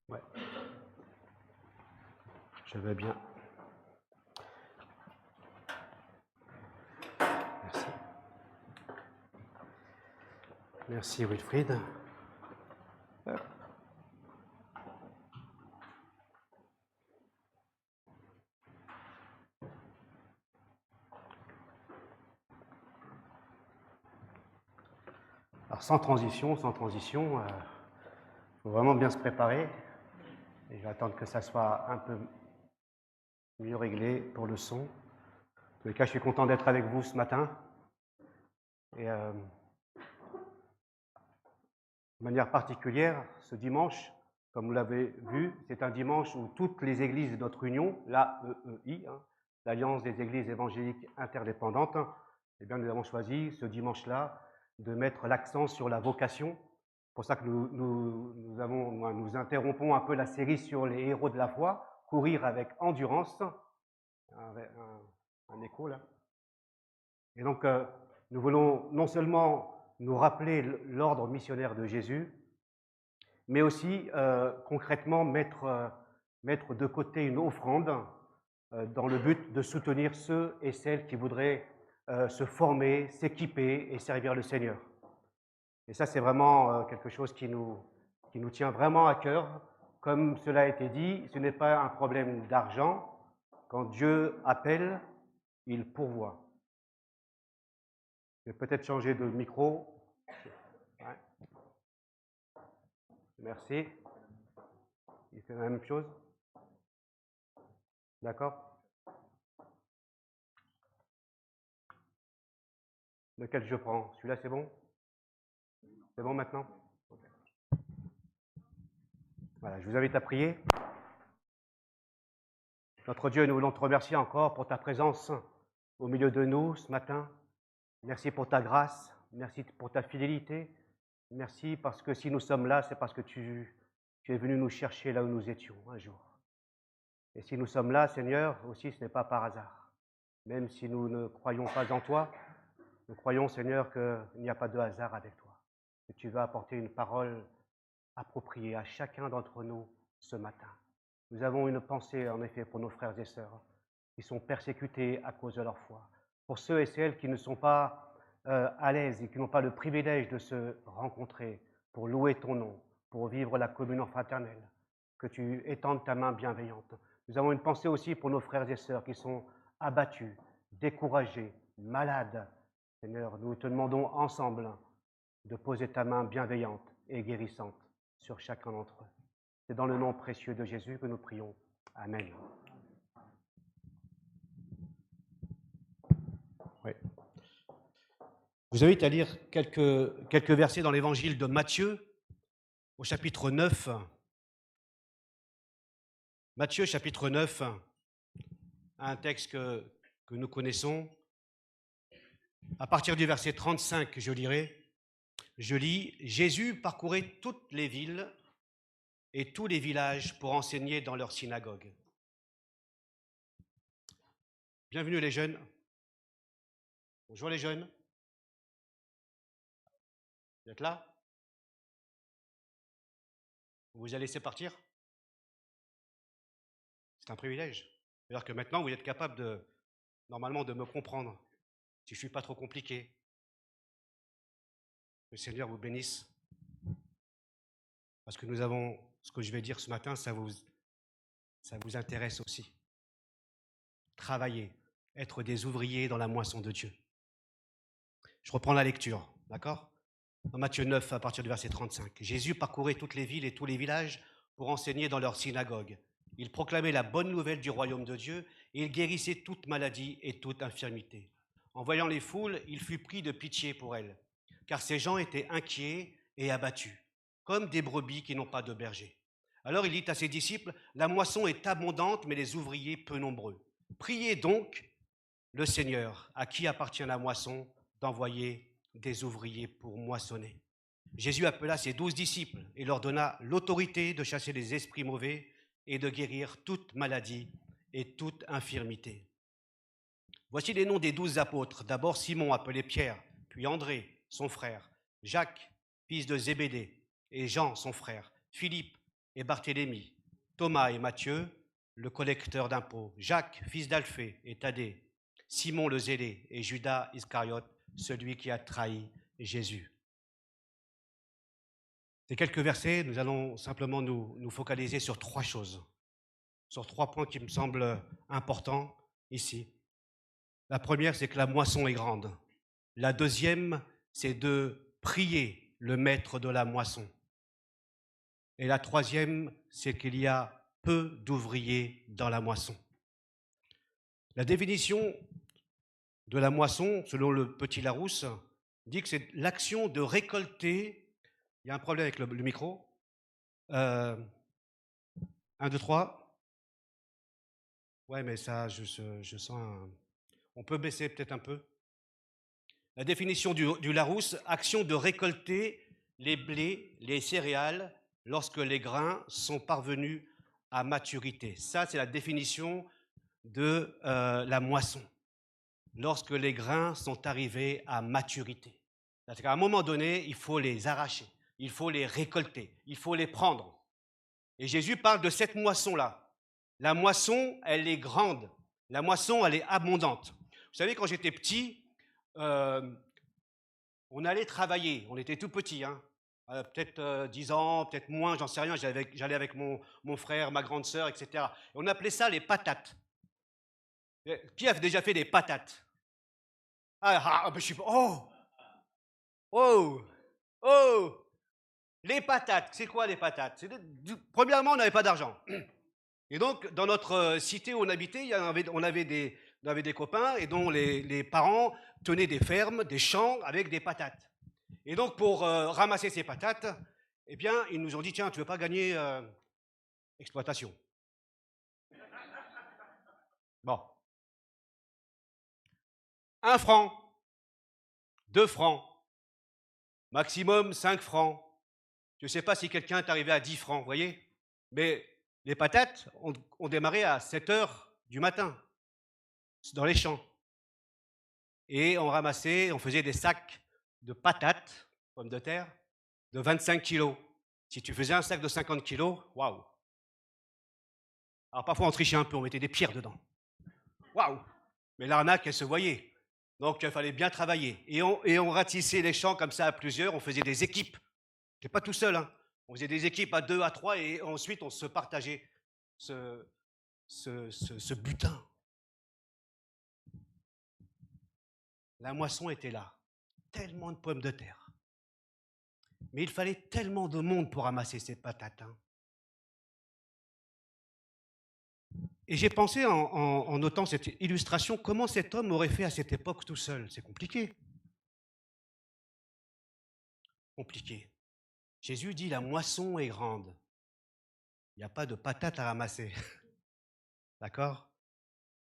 Ouais, je veux bien. Merci. Merci Wilfried. Alors sans transition, faut vraiment bien se préparer. Et je vais attendre que ça soit un peu mieux réglé pour le son. En tous les cas, je suis content d'être avec vous ce matin. Et de manière particulière, ce dimanche, comme vous l'avez vu, c'est un dimanche où toutes les églises de notre union, l'AEEI, l'Alliance des Églises Évangéliques Interdépendantes, eh bien, nous avons choisi ce dimanche-là de mettre l'accent sur la vocation. C'est pour ça que nous interrompons un peu la série sur les héros de la foi, courir avec endurance. Un écho là. Et donc, nous voulons non seulement nous rappeler l'ordre missionnaire de Jésus, mais aussi concrètement mettre de côté une offrande dans le but de soutenir ceux et celles qui voudraient se former, s'équiper et servir le Seigneur. Et ça, c'est vraiment quelque chose qui nous tient vraiment à cœur. Comme cela a été dit, ce n'est pas un problème d'argent. Quand Dieu appelle, il pourvoit. Je vais peut-être changer de micro. Ouais. Merci. Il fait la même chose. D'accord? Lequel je prends? Celui-là, c'est bon? C'est bon maintenant? Voilà, je vous invite à prier. Notre Dieu, nous voulons te remercier encore pour ta présence au milieu de nous ce matin. Merci pour ta grâce, merci pour ta fidélité. Merci parce que si nous sommes là, c'est parce que tu es venu nous chercher là où nous étions un jour. Et si nous sommes là, Seigneur, aussi ce n'est pas par hasard. Même si nous ne croyons pas en toi, nous croyons, Seigneur, qu'il n'y a pas de hasard avec toi. Que tu vas apporter une parole appropriée à chacun d'entre nous ce matin. Nous avons une pensée, en effet, pour nos frères et sœurs qui sont persécutés à cause de leur foi. Pour ceux et celles qui ne sont pas à l'aise et qui n'ont pas le privilège de se rencontrer pour louer ton nom, pour vivre la communion fraternelle, que tu étendes ta main bienveillante. Nous avons une pensée aussi pour nos frères et sœurs qui sont abattus, découragés, malades. Seigneur, nous te demandons ensemble de poser ta main bienveillante et guérissante sur chacun d'entre eux. C'est dans le nom précieux de Jésus que nous prions. Amen. Oui. Je vous invite à lire quelques versets dans l'évangile de Matthieu, au chapitre 9. Matthieu, chapitre 9, un texte que nous connaissons. À partir du verset 35, je lis « Jésus parcourait toutes les villes et tous les villages pour enseigner dans leurs synagogues. » Bienvenue les jeunes. Bonjour les jeunes. Vous êtes là? Vous vous a laissé partir? C'est un privilège. C'est-à-dire que maintenant, vous êtes capable normalement de me comprendre, si je ne suis pas trop compliqué. Que le Seigneur vous bénisse. Parce que nous avons, ce que je vais dire ce matin, ça vous intéresse aussi. Travailler, être des ouvriers dans la moisson de Dieu. Je reprends la lecture, d'accord? Dans Matthieu 9, à partir du verset 35. Jésus parcourait toutes les villes et tous les villages pour enseigner dans leurs synagogues. Il proclamait la bonne nouvelle du royaume de Dieu et il guérissait toute maladie et toute infirmité. En voyant les foules, il fut pris de pitié pour elles, car ces gens étaient inquiets et abattus, comme des brebis qui n'ont pas de berger. Alors il dit à ses disciples, « La moisson est abondante, mais les ouvriers peu nombreux. Priez donc le Seigneur, à qui appartient la moisson, d'envoyer des ouvriers pour moissonner. » Jésus appela ses 12 disciples et leur donna l'autorité de chasser les esprits mauvais et de guérir toute maladie et toute infirmité. Voici les noms des 12 apôtres. D'abord Simon, appelé Pierre, puis André, son frère, Jacques, fils de Zébédée, et Jean, son frère, Philippe et Barthélemy, Thomas et Matthieu, le collecteur d'impôts, Jacques, fils d'Alphée et Thaddée, Simon le zélé et Judas Iscariote, celui qui a trahi Jésus. Ces quelques versets, nous allons simplement nous focaliser sur trois choses, sur trois points qui me semblent importants ici. La première, c'est que la moisson est grande. La deuxième, c'est de prier le maître de la moisson. Et la troisième, c'est qu'il y a peu d'ouvriers dans la moisson. La définition de la moisson, selon le Petit Larousse, dit que c'est l'action de récolter. Il y a un problème avec le micro. 1, 2, 3. Ouais, mais ça, je sens On peut baisser peut-être un peu. La définition du Larousse, action de récolter les blés, les céréales, lorsque les grains sont parvenus à maturité. Ça, c'est la définition de la moisson, lorsque les grains sont arrivés à maturité. C'est-à-dire qu'à un moment donné, il faut les arracher, il faut les récolter, il faut les prendre. Et Jésus parle de cette moisson-là. La moisson, elle est grande. La moisson, elle est abondante. Vous savez, quand j'étais petit, on allait travailler. On était tout petits, hein. Peut-être 10 ans, peut-être moins, j'en sais rien. J'allais avec mon frère, ma grande sœur, etc. Et on appelait ça les patates. Qui a déjà fait des patates? Je suis pas. Oh! Les patates, c'est quoi les patates? Premièrement, on n'avait pas d'argent. Et donc, dans notre cité où on habitait, on avait des copains et dont les parents tenaient des fermes, des champs avec des patates. Et donc, pour ramasser ces patates, eh bien, ils nous ont dit, tiens, tu veux pas gagner exploitation? Bon. 1 franc, 2 francs, maximum 5 francs. Je ne sais pas si quelqu'un est arrivé à 10 francs, vous voyez? Mais les patates ont démarré à 7 heures du matin, dans les champs. Et on ramassait, on faisait des sacs de patates, pommes de terre, de 25 kilos. Si tu faisais un sac de 50 kilos, waouh! Alors parfois on trichait un peu, on mettait des pierres dedans. Waouh! Mais l'arnaque, elle se voyait. Donc il fallait bien travailler. Et on ratissait les champs comme ça à plusieurs, on faisait des équipes. Je n'étais pas tout seul, hein. On faisait des équipes à 2, à 3 et ensuite on se partageait ce butin. La moisson était là. Tellement de pommes de terre. Mais il fallait tellement de monde pour ramasser ces patates, hein. Et j'ai pensé, en notant cette illustration, comment cet homme aurait fait à cette époque tout seul. C'est compliqué. Compliqué. Jésus dit, la moisson est grande. Il n'y a pas de patates à ramasser. D'accord?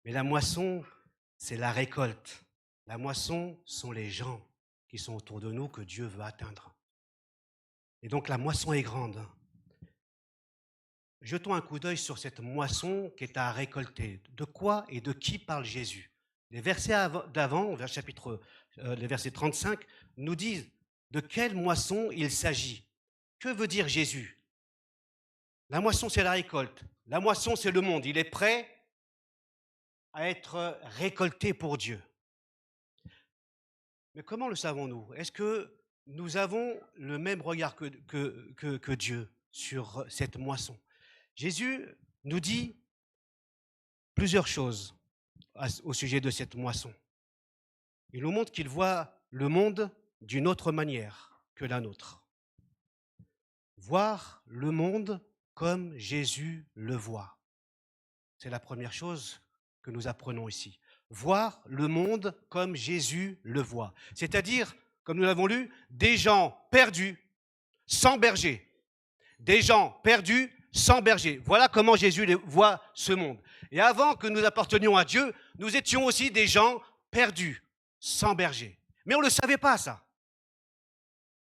Mais la moisson, c'est la récolte. La moisson sont les gens qui sont autour de nous que Dieu veut atteindre. Et donc la moisson est grande. Jetons un coup d'œil sur cette moisson qui est à récolter. De quoi et de qui parle Jésus? Les versets d'avant, les versets 35, nous disent de quelle moisson il s'agit. Que veut dire Jésus? La moisson, c'est la récolte. La moisson, c'est le monde. Il est prêt à être récolté pour Dieu. Mais comment le savons-nous? Est-ce que nous avons le même regard que Dieu sur cette moisson? Jésus nous dit plusieurs choses au sujet de cette moisson. Il nous montre qu'il voit le monde d'une autre manière que la nôtre. Voir le monde comme Jésus le voit. C'est la première chose que nous apprenons ici. Voir le monde comme Jésus le voit. C'est-à-dire, comme nous l'avons lu, des gens perdus, sans berger. Des gens perdus, sans berger. Voilà comment Jésus voit ce monde. Et avant que nous appartenions à Dieu, nous étions aussi des gens perdus, sans berger. Mais on ne le savait pas, ça.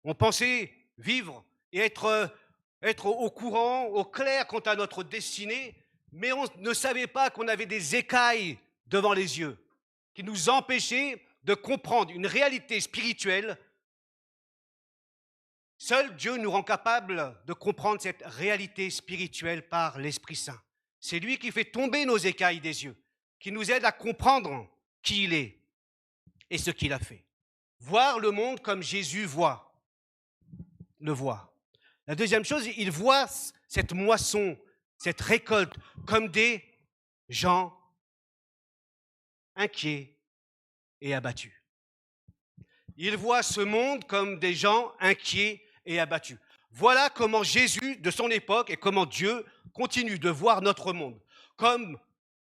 On pensait vivre et être au courant, au clair quant à notre destinée, mais on ne savait pas qu'on avait des écailles devant les yeux qui nous empêchaient de comprendre une réalité spirituelle Seul Dieu nous rend capable de comprendre cette réalité spirituelle par l'Esprit Saint. C'est lui qui fait tomber nos écailles des yeux, qui nous aide à comprendre qui il est et ce qu'il a fait. Voir le monde comme Jésus le voit. La deuxième chose, il voit cette moisson, cette récolte, comme des gens inquiets et abattus. Il voit ce monde comme des gens inquiets et abattus. Voilà comment Jésus, de son époque, et comment Dieu continue de voir notre monde, comme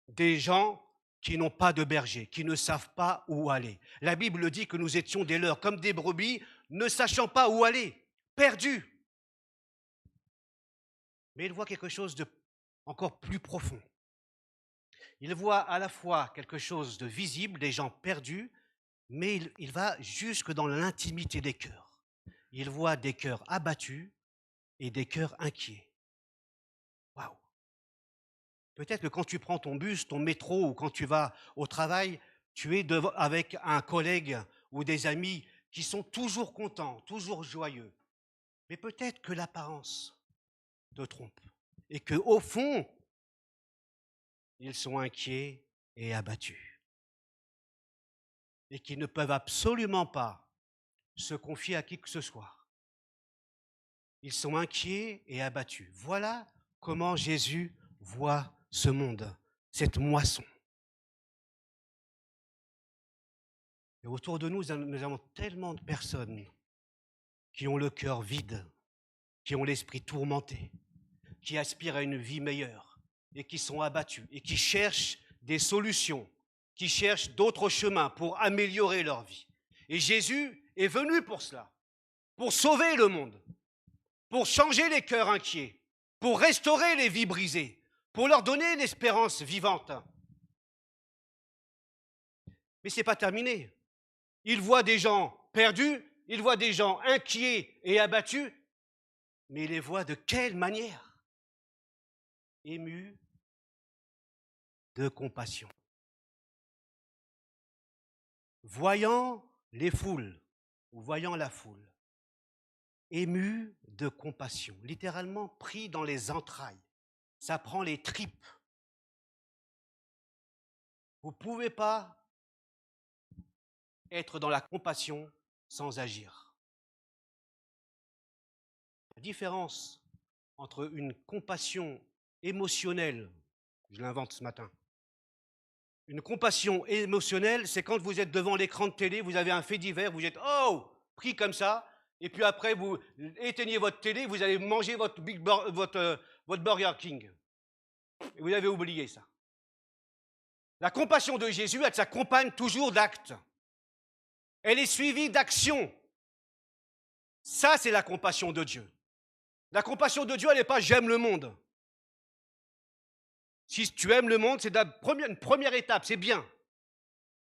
des gens qui n'ont pas de berger, qui ne savent pas où aller. La Bible dit que nous étions des leurs, comme des brebis, ne sachant pas où aller, perdus. Mais il voit quelque chose de encore plus profond. Il voit à la fois quelque chose de visible, des gens perdus, mais il va jusque dans l'intimité des cœurs. Il voit des cœurs abattus et des cœurs inquiets. Waouh! Peut-être que quand tu prends ton bus, ton métro ou quand tu vas au travail, tu es avec un collègue ou des amis qui sont toujours contents, toujours joyeux. Mais peut-être que l'apparence te trompe et qu'au fond, ils sont inquiets et abattus et qu'ils ne peuvent absolument pas se confier à qui que ce soit. Ils sont inquiets et abattus. Voilà comment Jésus voit ce monde, cette moisson. Et autour de nous, nous avons tellement de personnes qui ont le cœur vide, qui ont l'esprit tourmenté, qui aspirent à une vie meilleure et qui sont abattus et qui cherchent des solutions, qui cherchent d'autres chemins pour améliorer leur vie. Et Jésus est venu pour cela, pour sauver le monde, pour changer les cœurs inquiets, pour restaurer les vies brisées, pour leur donner une espérance vivante. Mais ce n'est pas terminé. Il voit des gens perdus, il voit des gens inquiets et abattus, mais il les voit de quelle manière? Émus de compassion. Voyant les foules, ou voyant la foule, ému de compassion, littéralement pris dans les entrailles. Ça prend les tripes. Vous ne pouvez pas être dans la compassion sans agir. La différence entre une compassion émotionnelle, je l'invente ce matin, une compassion émotionnelle, c'est quand vous êtes devant l'écran de télé, vous avez un fait divers, vous êtes pris comme ça, et puis après vous éteignez votre télé, vous allez manger votre Burger King. Et vous avez oublié ça. La compassion de Jésus, elle s'accompagne toujours d'actes. Elle est suivie d'actions. Ça, c'est la compassion de Dieu. La compassion de Dieu, elle n'est pas j'aime le monde. Si tu aimes le monde, c'est une première étape, c'est bien.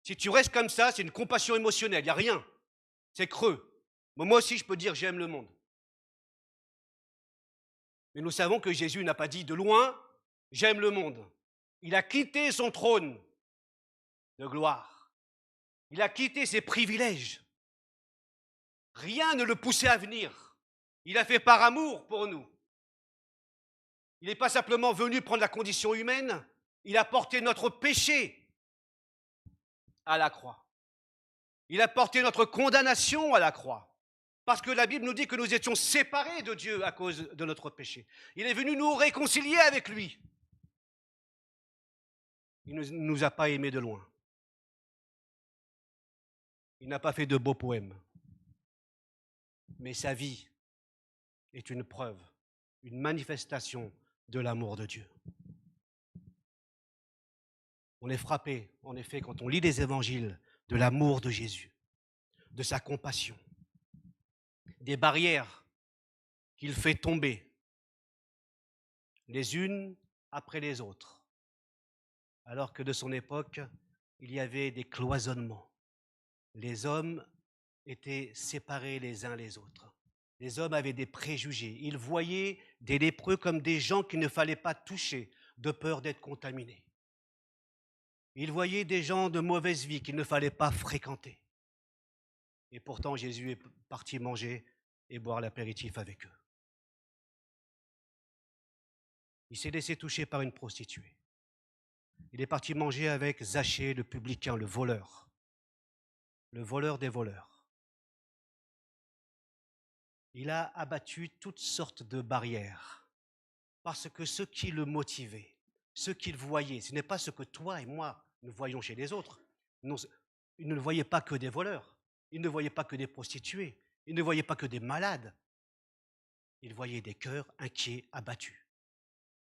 Si tu restes comme ça, c'est une compassion émotionnelle, il n'y a rien. C'est creux. Moi aussi, je peux dire j'aime le monde. Mais nous savons que Jésus n'a pas dit de loin, j'aime le monde. Il a quitté son trône de gloire. Il a quitté ses privilèges. Rien ne le poussait à venir. Il a fait par amour pour nous. Il n'est pas simplement venu prendre la condition humaine, il a porté notre péché à la croix. Il a porté notre condamnation à la croix. Parce que la Bible nous dit que nous étions séparés de Dieu à cause de notre péché. Il est venu nous réconcilier avec lui. Il ne nous a pas aimés de loin. Il n'a pas fait de beaux poèmes. Mais sa vie est une preuve, une manifestation de l'amour de Dieu. On est frappé, en effet, quand on lit les évangiles, de l'amour de Jésus, de sa compassion, des barrières qu'il fait tomber, les unes après les autres, alors que de son époque, il y avait des cloisonnements. Les hommes étaient séparés les uns les autres. Les hommes avaient des préjugés. Ils voyaient des lépreux comme des gens qu'il ne fallait pas toucher, de peur d'être contaminés. Ils voyaient des gens de mauvaise vie qu'il ne fallait pas fréquenter. Et pourtant, Jésus est parti manger et boire l'apéritif avec eux. Il s'est laissé toucher par une prostituée. Il est parti manger avec Zachée, le publicain, le voleur des voleurs. Il a abattu toutes sortes de barrières parce que ce qui le motivait, ce qu'il voyait, ce n'est pas ce que toi et moi nous voyons chez les autres. Non, il ne voyait pas que des voleurs, il ne voyait pas que des prostituées, il ne voyait pas que des malades. Il voyait des cœurs inquiets, abattus,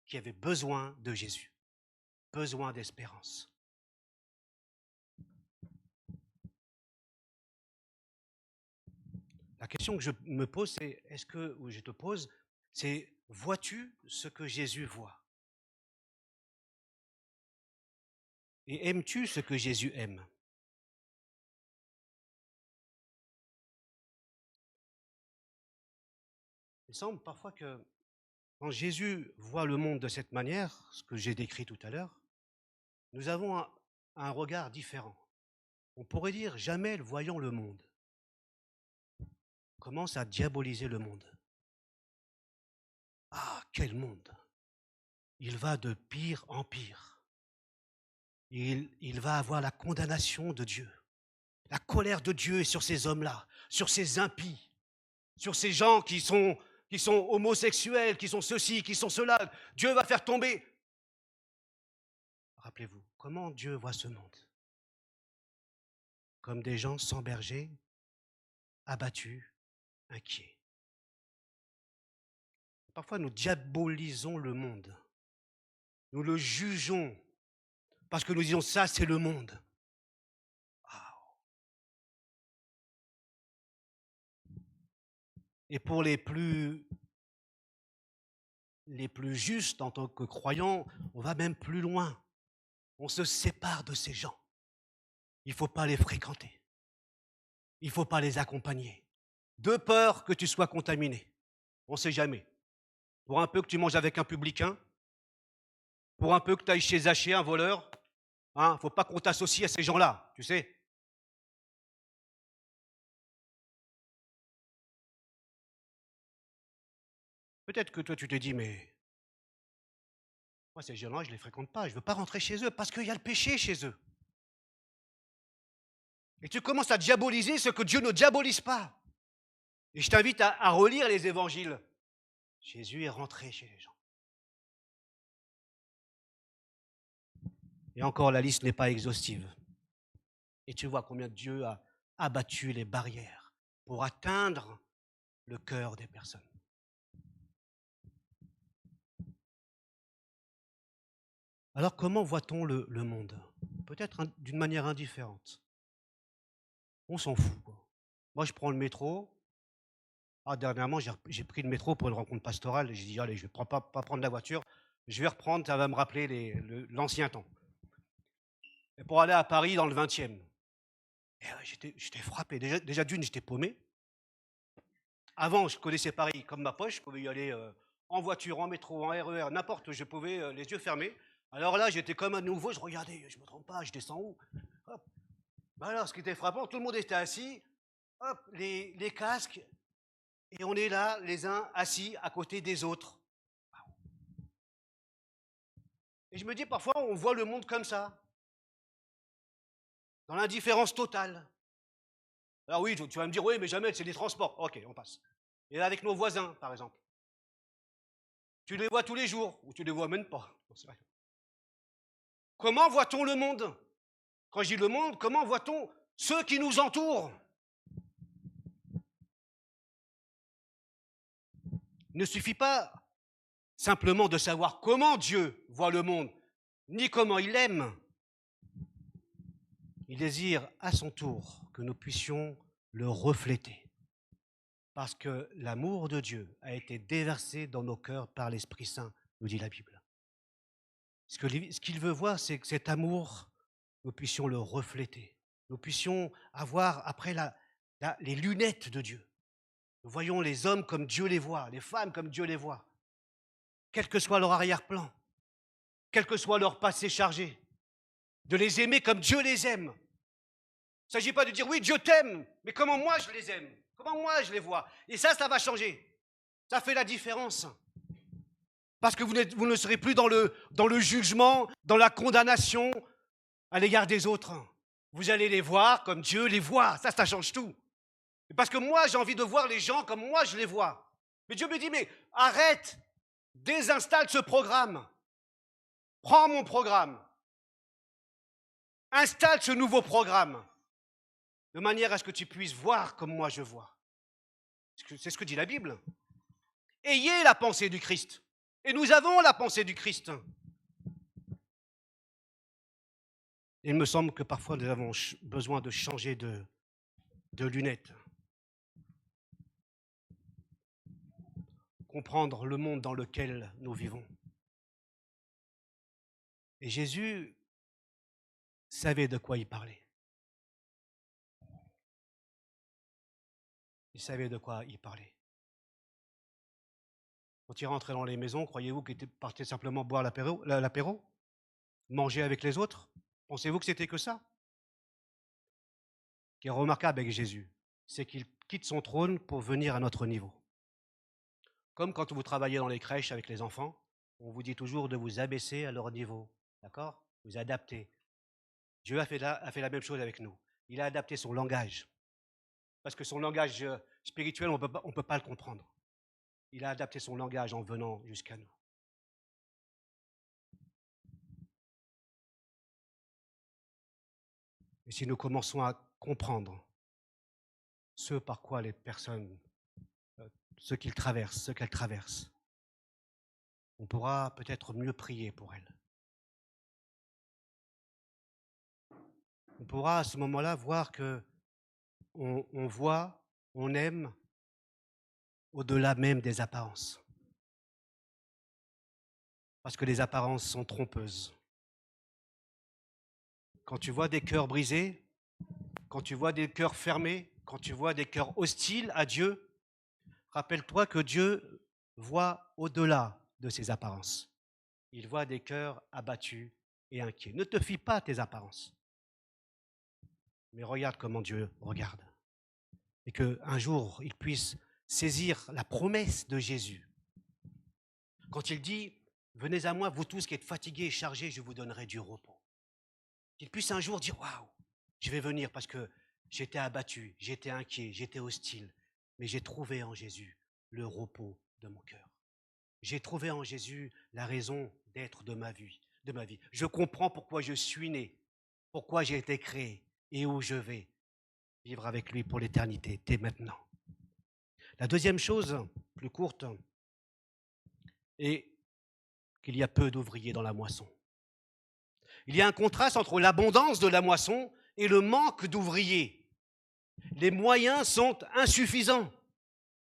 qui avaient besoin de Jésus, besoin d'espérance. La question que je me pose, c'est, ou je te pose, c'est, vois-tu ce que Jésus voit? Et aimes-tu ce que Jésus aime? Il semble parfois que quand Jésus voit le monde de cette manière, ce que j'ai décrit tout à l'heure, nous avons un regard différent. On pourrait dire, jamais voyons le monde commence à diaboliser le monde. Ah, quel monde! Il va de pire en pire. Il va avoir la condamnation de Dieu. La colère de Dieu est sur ces hommes-là, sur ces impies, sur ces gens qui sont homosexuels, qui sont ceci, qui sont cela. Dieu va faire tomber. Rappelez-vous, comment Dieu voit ce monde? Comme des gens sans berger, abattus, inquiets. Parfois, nous diabolisons le monde. Nous le jugeons parce que nous disons ça, c'est le monde. Et pour les plus justes en tant que croyants, on va même plus loin. On se sépare de ces gens. Il ne faut pas les fréquenter. Il ne faut pas les accompagner. De peur que tu sois contaminé. On ne sait jamais. Pour un peu que tu manges avec un publicain, pour un peu que tu ailles chez Zachée, un voleur, il ne faut pas qu'on t'associe à ces gens-là, tu sais. Peut-être que toi, tu te dis, mais moi, ces gens-là, je ne les fréquente pas. Je ne veux pas rentrer chez eux parce qu'il y a le péché chez eux. Et tu commences à diaboliser ce que Dieu ne diabolise pas. Et je t'invite à relire les évangiles. Jésus est rentré chez les gens. Et encore, la liste n'est pas exhaustive. Et tu vois combien Dieu a abattu les barrières pour atteindre le cœur des personnes. Alors comment voit-on le monde? Peut-être d'une manière indifférente. On s'en fout, quoi. Moi, je prends le métro. Dernièrement, j'ai pris le métro pour une rencontre pastorale. J'ai dit, allez, je ne vais pas prendre la voiture. Je vais reprendre, ça va me rappeler l'ancien temps. Et pour aller à Paris dans le 20e. Et j'étais frappé. Déjà d'une, j'étais paumé. Avant, je connaissais Paris comme ma poche. Je pouvais y aller en voiture, en métro, en RER, n'importe où. Je pouvais les yeux fermés. Alors là, j'étais comme à nouveau. Je regardais, je ne me trompe pas, je descends où? Hop. Alors, ce qui était frappant, tout le monde était assis. Hop, les casques. Et on est là, les uns assis à côté des autres. Et je me dis, parfois, on voit le monde comme ça. Dans l'indifférence totale. Alors oui, tu vas me dire, oui, mais jamais, c'est des transports. Ok, on passe. Et là, avec nos voisins, par exemple. Tu les vois tous les jours, ou tu les vois même pas. Comment voit-on le monde? Quand je dis le monde, comment voit-on ceux qui nous entourent? Il ne suffit pas simplement de savoir comment Dieu voit le monde, ni comment il l'aime. Il désire à son tour que nous puissions le refléter. Parce que l'amour de Dieu a été déversé dans nos cœurs par l'Esprit Saint, nous dit la Bible. Ce qu'il veut voir, c'est que cet amour, nous puissions le refléter. Nous puissions avoir après les lunettes de Dieu. Nous voyons les hommes comme Dieu les voit, les femmes comme Dieu les voit. Quel que soit leur arrière-plan, quel que soit leur passé chargé, de les aimer comme Dieu les aime. Il ne s'agit pas de dire, oui, Dieu t'aime, mais comment moi je les aime? Comment moi je les vois. Et ça va changer. Ça fait la différence. Parce que vous ne serez plus dans le jugement, dans la condamnation à l'égard des autres. Vous allez les voir comme Dieu les voit. Ça change tout. Parce que moi, j'ai envie de voir les gens comme moi je les vois. Mais Dieu me dit, mais arrête, désinstalle ce programme. Prends mon programme. Installe ce nouveau programme. De manière à ce que tu puisses voir comme moi je vois. C'est ce que dit la Bible. Ayez la pensée du Christ. Et nous avons la pensée du Christ. Il me semble que parfois nous avons besoin de changer de lunettes. Comprendre le monde dans lequel nous vivons. Et Jésus savait de quoi il parlait. Il savait de quoi il parlait. Quand il rentrait dans les maisons, croyez-vous qu'il partait simplement boire l'apéro? Manger avec les autres? Pensez-vous que c'était que ça? Ce qui est remarquable avec Jésus, c'est qu'il quitte son trône pour venir à notre niveau. Comme quand vous travaillez dans les crèches avec les enfants, on vous dit toujours de vous abaisser à leur niveau. D'accord? Vous adapter. Dieu a fait la même chose avec nous. Il a adapté son langage. Parce que son langage spirituel, on ne peut pas le comprendre. Il a adapté son langage en venant jusqu'à nous. Et si nous commençons à comprendre ce par quoi les personnes, ce qu'elles traversent, on pourra peut-être mieux prier pour elles. On pourra à ce moment-là voir que on voit, on aime au-delà même des apparences. Parce que les apparences sont trompeuses. Quand tu vois des cœurs brisés, quand tu vois des cœurs fermés, quand tu vois des cœurs hostiles à Dieu, rappelle-toi que Dieu voit au-delà de ces apparences. Il voit des cœurs abattus et inquiets. Ne te fie pas à tes apparences, mais regarde comment Dieu regarde. Et qu'un jour, il puisse saisir la promesse de Jésus. Quand il dit « Venez à moi, vous tous qui êtes fatigués et chargés, je vous donnerai du repos ». Qu'il puisse un jour dire « Waouh, je vais venir parce que j'étais abattu, j'étais inquiet, j'étais hostile, mais j'ai trouvé en Jésus le repos de mon cœur. J'ai trouvé en Jésus la raison d'être de ma vie. Je comprends pourquoi je suis né, pourquoi j'ai été créé et où je vais vivre avec lui pour l'éternité, dès maintenant. » La deuxième chose, plus courte, est qu'il y a peu d'ouvriers dans la moisson. Il y a un contraste entre l'abondance de la moisson et le manque d'ouvriers. Les moyens sont insuffisants,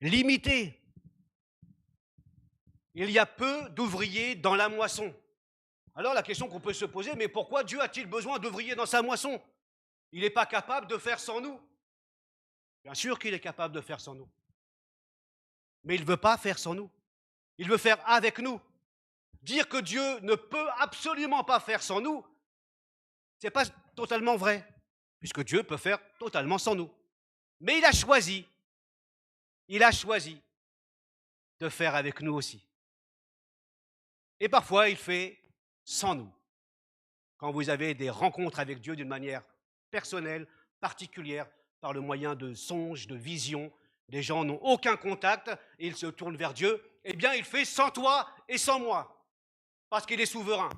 limités. Il y a peu d'ouvriers dans la moisson. Alors la question qu'on peut se poser, mais pourquoi Dieu a-t-il besoin d'ouvriers dans sa moisson? Il n'est pas capable de faire sans nous. Bien sûr qu'il est capable de faire sans nous. Mais il ne veut pas faire sans nous. Il veut faire avec nous. Dire que Dieu ne peut absolument pas faire sans nous, ce n'est pas totalement vrai, puisque Dieu peut faire totalement sans nous. Mais il a choisi de faire avec nous aussi. Et parfois, il fait sans nous. Quand vous avez des rencontres avec Dieu d'une manière personnelle, particulière, par le moyen de songes, de visions, les gens n'ont aucun contact et ils se tournent vers Dieu, eh bien, il fait sans toi et sans moi, parce qu'il est souverain.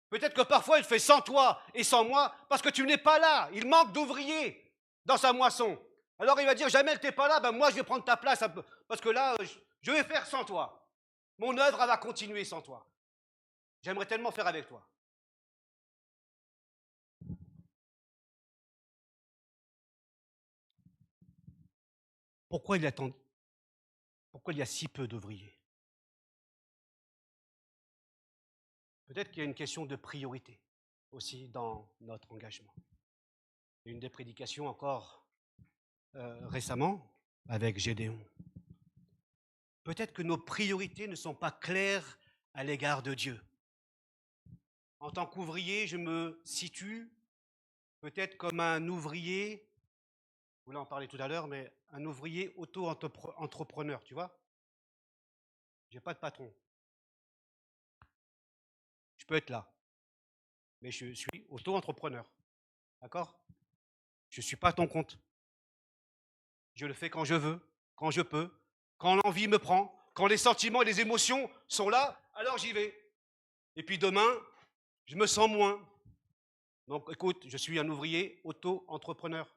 Peut-être que parfois, il fait sans toi et sans moi, parce que tu n'es pas là. Il manque d'ouvriers dans sa moisson. Alors, il va dire, Jamel, tu n'es pas là, ben moi, je vais prendre ta place, parce que là, je vais faire sans toi. Mon œuvre, elle va continuer sans toi. J'aimerais tellement faire avec toi. Pourquoi il y a si peu d'ouvriers? Peut-être qu'il y a une question de priorité aussi dans notre engagement. Une des prédications encore récemment avec Gédéon. Peut-être que nos priorités ne sont pas claires à l'égard de Dieu. En tant qu'ouvrier, je me situe peut-être comme un ouvrier, vous voulez en parler tout à l'heure, mais un ouvrier auto-entrepreneur, tu vois. J'ai pas de patron. Je peux être là, mais je suis auto-entrepreneur. D'accord? Je ne suis pas à ton compte. Je le fais quand je veux, quand je peux, quand l'envie me prend, quand les sentiments et les émotions sont là, alors j'y vais. Et puis demain, je me sens moins. Donc écoute, je suis un ouvrier auto-entrepreneur.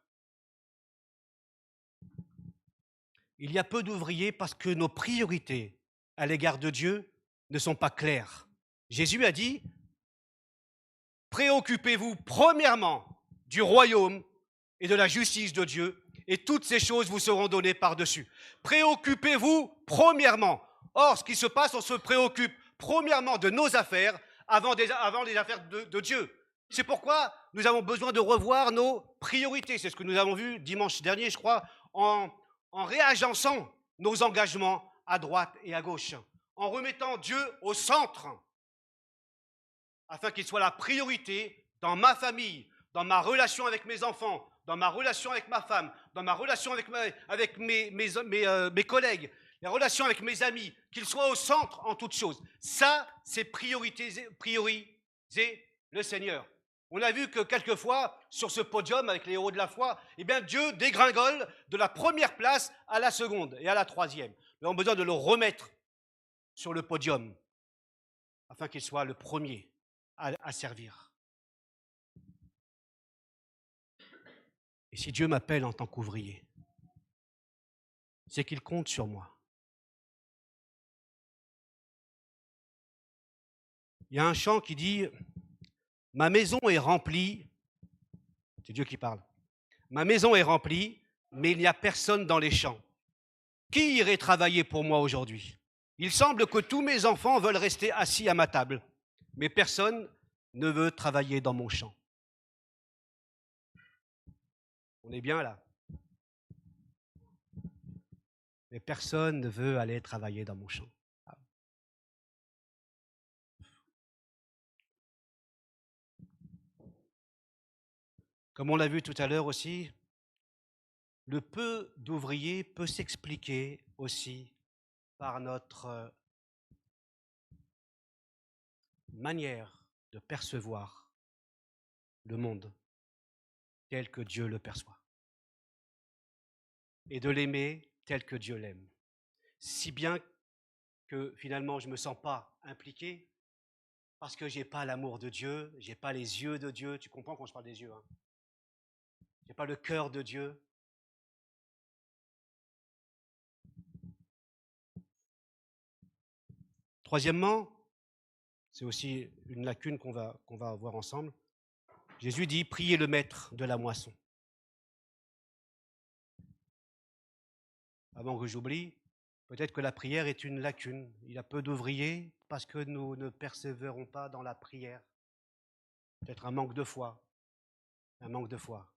Il y a peu d'ouvriers parce que nos priorités à l'égard de Dieu ne sont pas claires. Jésus a dit, préoccupez-vous premièrement du royaume et de la justice de Dieu, et toutes ces choses vous seront données par-dessus. Préoccupez-vous premièrement. Or, ce qui se passe, on se préoccupe premièrement de nos affaires avant les affaires de Dieu. C'est pourquoi nous avons besoin de revoir nos priorités. C'est ce que nous avons vu dimanche dernier, je crois, en réagençant nos engagements à droite et à gauche, en remettant Dieu au centre, afin qu'il soit la priorité dans ma famille, dans ma relation avec mes enfants, dans ma relation avec ma femme, dans ma relation avec mes collègues, les relations avec mes amis, qu'il soit au centre en toutes choses. Ça, c'est prioriser le Seigneur. On a vu que quelquefois, sur ce podium avec les héros de la foi, eh bien Dieu dégringole de la première place à la seconde et à la troisième. Nous avons besoin de le remettre sur le podium afin qu'il soit le premier à servir. Et si Dieu m'appelle en tant qu'ouvrier, c'est qu'il compte sur moi. Il y a un chant qui dit « Ma maison est remplie », c'est Dieu qui parle, « Ma maison est remplie, mais il n'y a personne dans les champs. Qui irait travailler pour moi aujourd'hui? Il semble que tous mes enfants veulent rester assis à ma table, mais personne ne veut travailler dans mon champ. » On est bien là. Mais personne ne veut aller travailler dans mon champ. Comme on l'a vu tout à l'heure aussi, le peu d'ouvriers peut s'expliquer aussi par notre manière de percevoir le monde tel que Dieu le perçoit et de l'aimer tel que Dieu l'aime. Si bien que finalement je ne me sens pas impliqué parce que je n'ai pas l'amour de Dieu, je n'ai pas les yeux de Dieu. Tu comprends quand je parle des yeux, hein? Je n'ai pas le cœur de Dieu. Troisièmement, c'est aussi une lacune qu'on va voir ensemble. Jésus dit, priez le maître de la moisson. Avant que j'oublie, peut-être que la prière est une lacune. Il y a peu d'ouvriers parce que nous ne persévérons pas dans la prière. Peut-être un manque de foi. Un manque de foi.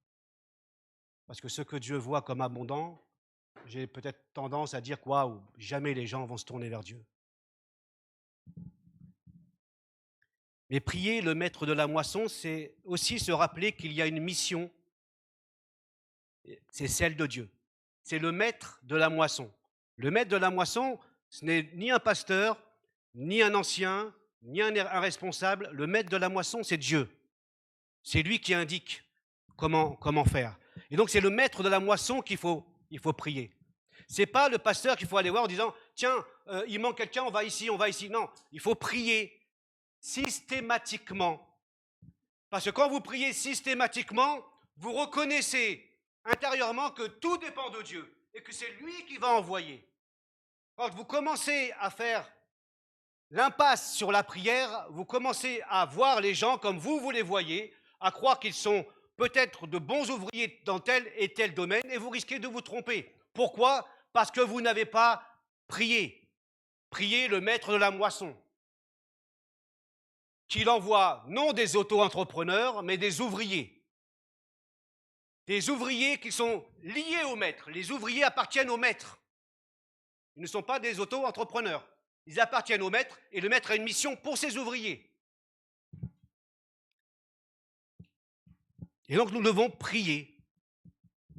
Parce que ce que Dieu voit comme abondant, j'ai peut-être tendance à dire que waouh, jamais les gens vont se tourner vers Dieu. Mais prier le maître de la moisson, c'est aussi se rappeler qu'il y a une mission. C'est celle de Dieu. C'est le maître de la moisson. Le maître de la moisson, ce n'est ni un pasteur, ni un ancien, ni un responsable. Le maître de la moisson, c'est Dieu. C'est lui qui indique comment faire. Et donc, c'est le maître de la moisson qu'il faut prier. Ce n'est pas le pasteur qu'il faut aller voir en disant « Tiens, il manque quelqu'un, on va ici, on va ici ». Non, il faut prier systématiquement. Parce que quand vous priez systématiquement, vous reconnaissez intérieurement que tout dépend de Dieu et que c'est lui qui va envoyer. Quand vous commencez à faire l'impasse sur la prière, vous commencez à voir les gens comme vous les voyez, à croire qu'ils sont peut-être de bons ouvriers dans tel et tel domaine et vous risquez de vous tromper. Pourquoi? Parce que vous n'avez pas prié. Priez le maître de la moisson, qu'il envoie non des auto-entrepreneurs, mais des ouvriers. Des ouvriers qui sont liés au maître. Les ouvriers appartiennent au maître. Ils ne sont pas des auto-entrepreneurs. Ils appartiennent au maître et le maître a une mission pour ses ouvriers. Et donc nous devons prier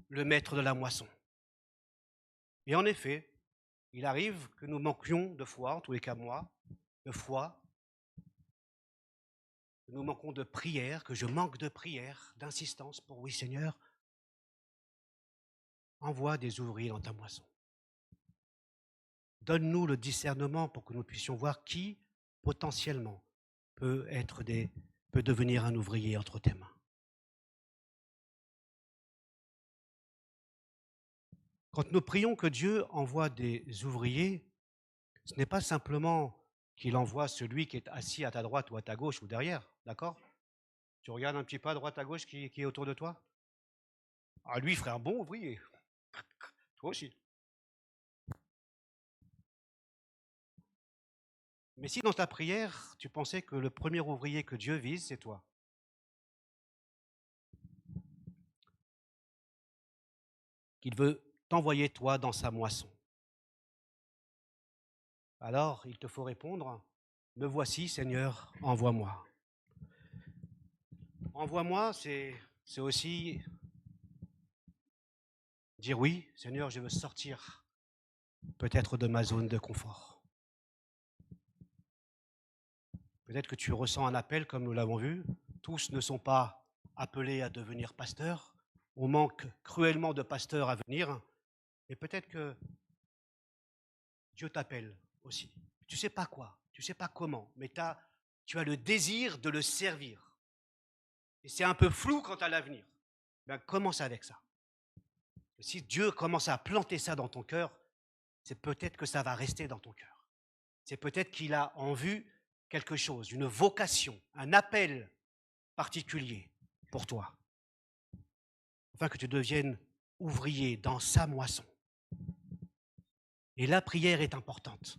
le maître de la moisson. Et en effet, il arrive que nous manquions de foi, en tous les cas moi, de foi, que nous manquons de prière, que je manque de prière, d'insistance pour oui Seigneur, envoie des ouvriers dans ta moisson. Donne-nous le discernement pour que nous puissions voir qui potentiellement peut devenir un ouvrier entre tes mains. Quand nous prions que Dieu envoie des ouvriers, ce n'est pas simplement qu'il envoie celui qui est assis à ta droite ou à ta gauche ou derrière, d'accord? Tu regardes un petit peu à droite, à gauche qui est autour de toi? Ah, lui, il ferait un bon ouvrier. Toi aussi. Mais si dans ta prière, tu pensais que le premier ouvrier que Dieu vise, c'est toi, qu'il veut t'envoyer toi dans sa moisson, alors il te faut répondre, me voici Seigneur, envoie-moi. Envoie-moi, c'est aussi dire oui, Seigneur, je veux sortir peut-être de ma zone de confort. Peut-être que tu ressens un appel, comme nous l'avons vu. Tous ne sont pas appelés à devenir pasteurs. On manque cruellement de pasteurs à venir. Et peut-être que Dieu t'appelle aussi. Tu ne sais pas quoi, tu ne sais pas comment, mais tu as le désir de le servir. Et c'est un peu flou quant à l'avenir. Ben, commence avec ça. Et si Dieu commence à planter ça dans ton cœur, c'est peut-être que ça va rester dans ton cœur. C'est peut-être qu'il a en vue quelque chose, une vocation, un appel particulier pour toi, afin que tu deviennes ouvrier dans sa moisson. Et la prière est importante.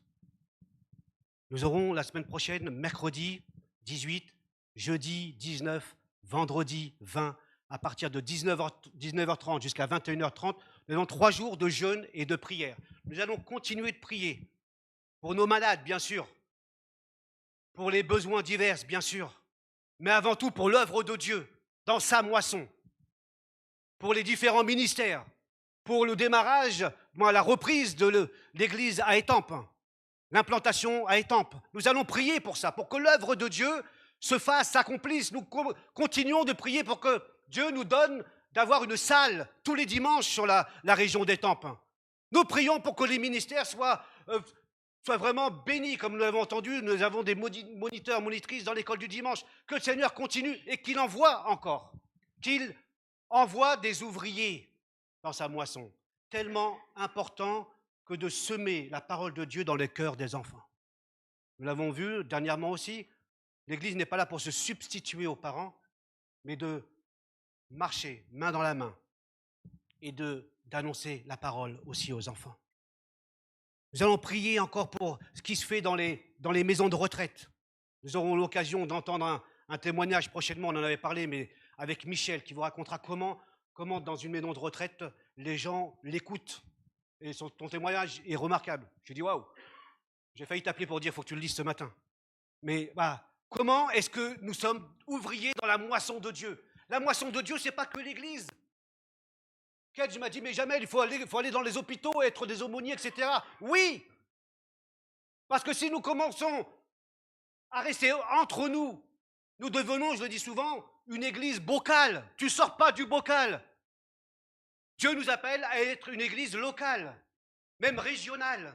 Nous aurons la semaine prochaine, mercredi 18, jeudi 19, vendredi 20, à partir de 19h30 jusqu'à 21h30, nous avons 3 jours de jeûne et de prière. Nous allons continuer de prier pour nos malades, bien sûr, pour les besoins divers, bien sûr, mais avant tout pour l'œuvre de Dieu dans sa moisson, pour les différents ministères, pour le démarrage, la reprise de l'église à Étampes, l'implantation à Étampes. Nous allons prier pour ça, pour que l'œuvre de Dieu se fasse, s'accomplisse. Nous continuons de prier pour que Dieu nous donne d'avoir une salle tous les dimanches sur la région d'Étampes. Nous prions pour que les ministères soient vraiment bénis, comme nous l'avons entendu. Nous avons des moniteurs, monitrices dans l'école du dimanche. Que le Seigneur continue et qu'il envoie encore, qu'il envoie des ouvriers dans sa moisson. Tellement important que de semer la parole de Dieu dans les cœurs des enfants. Nous l'avons vu dernièrement aussi, l'Église n'est pas là pour se substituer aux parents, mais de marcher main dans la main et d'annoncer la parole aussi aux enfants. Nous allons prier encore pour ce qui se fait dans les maisons de retraite. Nous aurons l'occasion d'entendre un témoignage prochainement, on en avait parlé, mais avec Michel, qui vous racontera comment dans une maison de retraite, les gens l'écoutent. Et ton témoignage est remarquable. Je dis waouh, j'ai failli t'appeler pour dire il faut que tu le lises ce matin. Mais comment est-ce que nous sommes ouvriers dans la moisson de Dieu? La moisson de Dieu, ce n'est pas que l'Église. Kedge m'a dit, mais Jamel, il faut aller dans les hôpitaux, être des aumôniers, etc. Oui, parce que si nous commençons à rester entre nous, nous devenons, je le dis souvent, une église bocale. Tu ne sors pas du bocal. Dieu nous appelle à être une église locale, même régionale,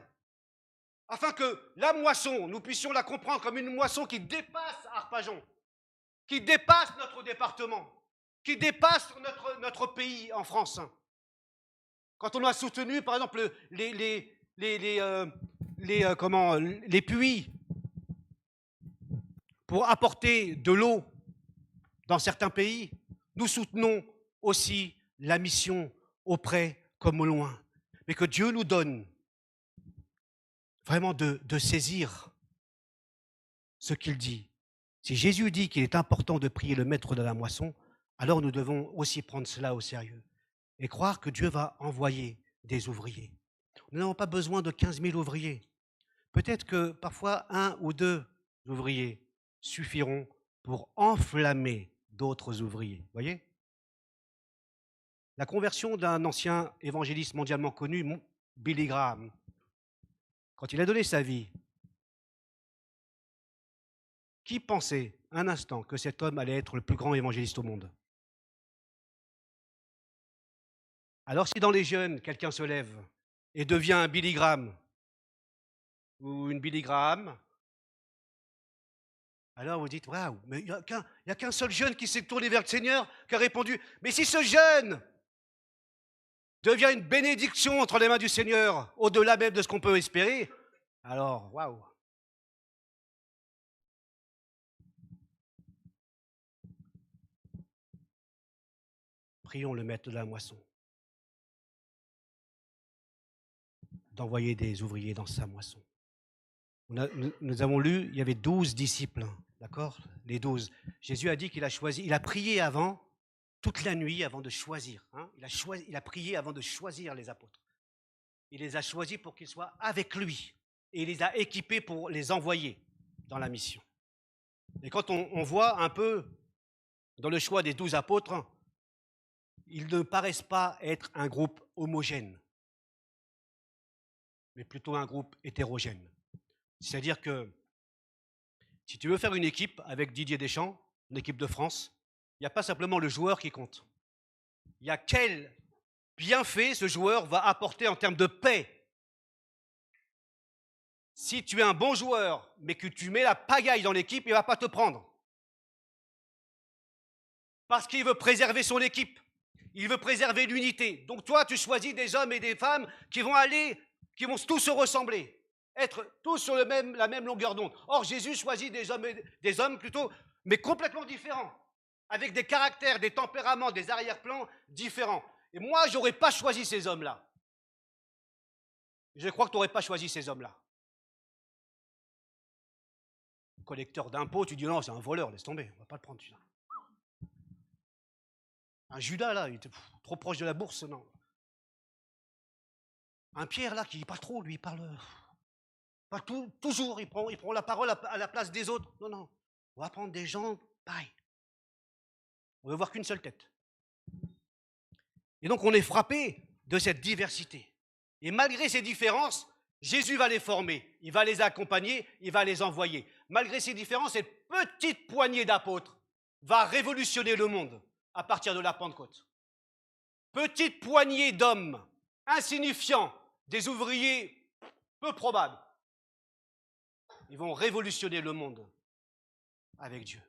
afin que la moisson, nous puissions la comprendre comme une moisson qui dépasse Arpajon, qui dépasse notre département, qui dépasse notre pays en France. Quand on a soutenu, par exemple, les puits pour apporter de l'eau dans certains pays, nous soutenons aussi la mission auprès comme au loin. Mais que Dieu nous donne vraiment de saisir ce qu'il dit. Si Jésus dit qu'il est important de prier le maître de la moisson, alors nous devons aussi prendre cela au sérieux et croire que Dieu va envoyer des ouvriers. Nous n'avons pas besoin de 15 000 ouvriers. Peut-être que parfois 1 ou 2 ouvriers suffiront pour enflammer d'autres ouvriers. Voyez ? La conversion d'un ancien évangéliste mondialement connu, Billy Graham, quand il a donné sa vie, qui pensait un instant que cet homme allait être le plus grand évangéliste au monde? Alors si dans les jeunes, quelqu'un se lève et devient un Billy Graham ou une Billy Graham, alors vous dites, waouh, mais il n'y a qu'un seul jeune qui s'est tourné vers le Seigneur, qui a répondu, mais si ce jeune devient une bénédiction entre les mains du Seigneur, au-delà même de ce qu'on peut espérer, alors, waouh. Prions le maître de la moisson, d'envoyer des ouvriers dans sa moisson. Nous avons lu, il y avait 12 disciples, d'accord? Les 12. Jésus a dit qu'il a choisi, il a prié avant, toute la nuit avant de choisir. Hein? Il a prié avant de choisir les apôtres. Il les a choisis pour qu'ils soient avec lui. Et il les a équipés pour les envoyer dans la mission. Et quand on voit un peu dans le choix des 12 apôtres, ils ne paraissent pas être un groupe homogène, mais plutôt un groupe hétérogène. C'est-à-dire que si tu veux faire une équipe avec Didier Deschamps, une équipe de France, il n'y a pas simplement le joueur qui compte. Il y a quel bienfait ce joueur va apporter en termes de paix. Si tu es un bon joueur, mais que tu mets la pagaille dans l'équipe, il ne va pas te prendre. Parce qu'il veut préserver son équipe. Il veut préserver l'unité. Donc toi, tu choisis des hommes et des femmes qui vont tous se ressembler, être tous sur la même longueur d'onde. Or, Jésus choisit des hommes plutôt, mais complètement différents, avec des caractères, des tempéraments, des arrière-plans différents. Et moi, je n'aurais pas choisi ces hommes-là. Je crois que tu n'aurais pas choisi ces hommes-là. Collecteur d'impôts, tu dis non, c'est un voleur, laisse tomber, on ne va pas le prendre celui-là. Un Judas, là, il était trop proche de la bourse, non. Un Pierre, là, qui parle trop, lui, il parle toujours, il prend la parole à la place des autres. Non, non, on va prendre des gens pareils. On ne veut voir qu'une seule tête. Et donc, on est frappé de cette diversité. Et malgré ces différences, Jésus va les former, il va les accompagner, il va les envoyer. Malgré ces différences, cette petite poignée d'apôtres va révolutionner le monde à partir de la Pentecôte. Petite poignée d'hommes insignifiants, des ouvriers peu probables. Ils vont révolutionner le monde avec Dieu.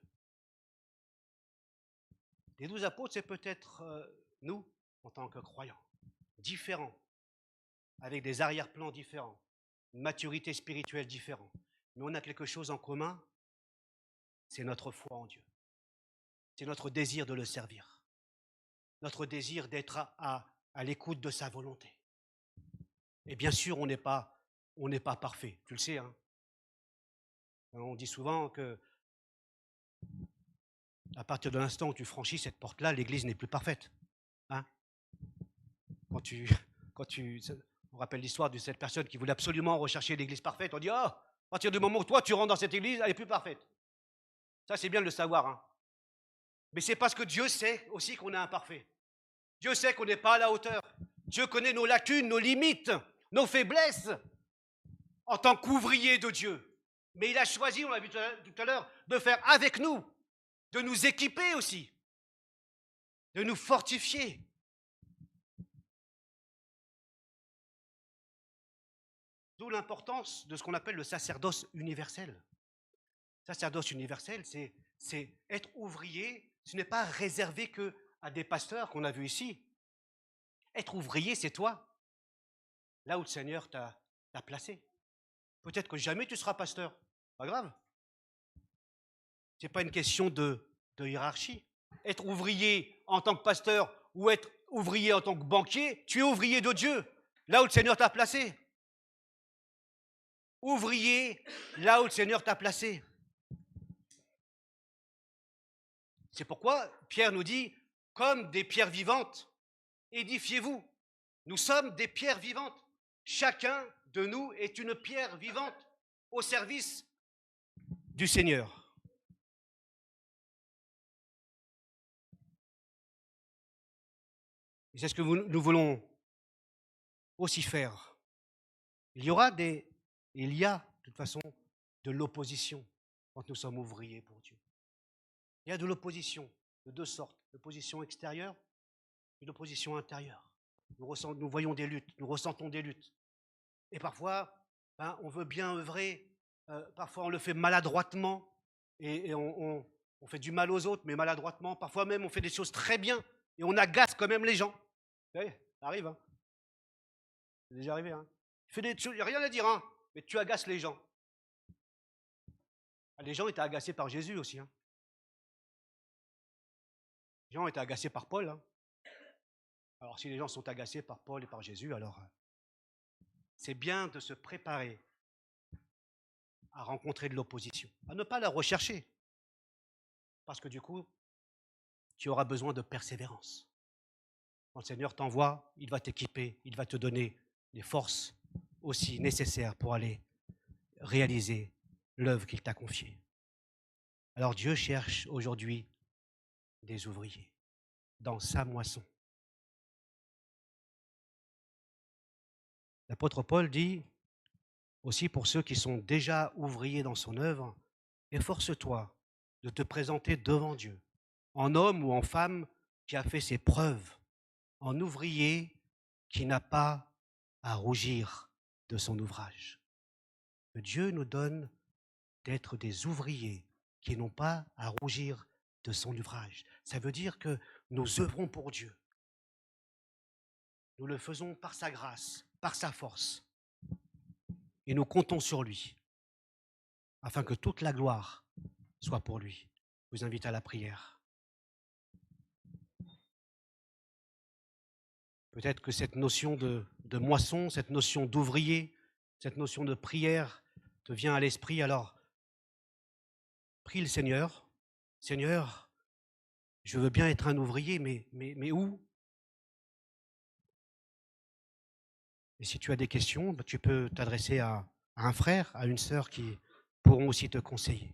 Les 12 apôtres, c'est peut-être nous, en tant que croyants, différents, avec des arrière-plans différents, une maturité spirituelle différente. Mais on a quelque chose en commun, c'est notre foi en Dieu. C'est notre désir de le servir. Notre désir d'être à l'écoute de sa volonté. Et bien sûr, on n'est pas parfait, tu le sais. Hein. On dit souvent que à partir de l'instant où tu franchis cette porte-là, l'Église n'est plus parfaite. Hein. On rappelle l'histoire de cette personne qui voulait absolument rechercher l'Église parfaite. On dit, à partir du moment où toi tu rentres dans cette Église, elle est plus parfaite. Ça, c'est bien de le savoir. Hein. Mais c'est parce que Dieu sait aussi qu'on est imparfait. Dieu sait qu'on n'est pas à la hauteur. Dieu connaît nos lacunes, nos limites, nos faiblesses en tant qu'ouvrier de Dieu. Mais il a choisi, on l'a vu tout à l'heure, de faire avec nous, de nous équiper aussi, de nous fortifier. D'où l'importance de ce qu'on appelle le sacerdoce universel. Le sacerdoce universel, c'est être ouvrier, ce n'est pas réservé qu'à des pasteurs qu'on a vus ici. Être ouvrier, c'est toi, là où le Seigneur t'a placé. Peut-être que jamais tu seras pasteur, pas grave. Ce n'est pas une question de hiérarchie. Être ouvrier en tant que pasteur ou être ouvrier en tant que banquier, tu es ouvrier de Dieu, là où le Seigneur t'a placé. Ouvrier, là où le Seigneur t'a placé. C'est pourquoi Pierre nous dit, comme des pierres vivantes, édifiez-vous. Nous sommes des pierres vivantes. Chacun de nous est une pierre vivante au service du Seigneur. Et c'est ce que nous voulons aussi faire Il y aura il y a de toute façon de l'opposition quand nous sommes ouvriers pour Dieu. Il y a de l'opposition de deux sortes, l'opposition extérieure et l'opposition intérieure. Nous voyons des luttes, nous ressentons des luttes. Et parfois, on veut bien œuvrer, parfois on le fait maladroitement et on fait du mal aux autres, mais maladroitement. Parfois même, on fait des choses très bien et on agace quand même les gens. Vous savez, ça arrive, hein. C'est déjà arrivé, hein. Tu fais des choses, il n'y a rien à dire, hein, mais tu agaces les gens. Les gens étaient agacés par Jésus aussi, hein. Les gens étaient agacés par Paul, hein. Alors si les gens sont agacés par Paul et par Jésus, alors c'est bien de se préparer à rencontrer de l'opposition, à ne pas la rechercher, parce que du coup, tu auras besoin de persévérance. Quand le Seigneur t'envoie, il va t'équiper, il va te donner les forces aussi nécessaires pour aller réaliser l'œuvre qu'il t'a confiée. Alors Dieu cherche aujourd'hui des ouvriers dans sa moisson. L'apôtre Paul dit aussi pour ceux qui sont déjà ouvriers dans son œuvre, efforce-toi de te présenter devant Dieu, en homme ou en femme qui a fait ses preuves, en ouvrier qui n'a pas à rougir de son ouvrage. Que Dieu nous donne d'être des ouvriers qui n'ont pas à rougir de son ouvrage. Ça veut dire que nous œuvrons pour Dieu. Nous le faisons par sa grâce, par sa force. Et nous comptons sur lui, afin que toute la gloire soit pour lui. Je vous invite à la prière. Peut-être que cette notion de moisson, cette notion d'ouvrier, cette notion de prière te vient à l'esprit. Alors, prie le Seigneur. Seigneur, je veux bien être un ouvrier, mais où? Et si tu as des questions, tu peux t'adresser à un frère, à une sœur qui pourront aussi te conseiller.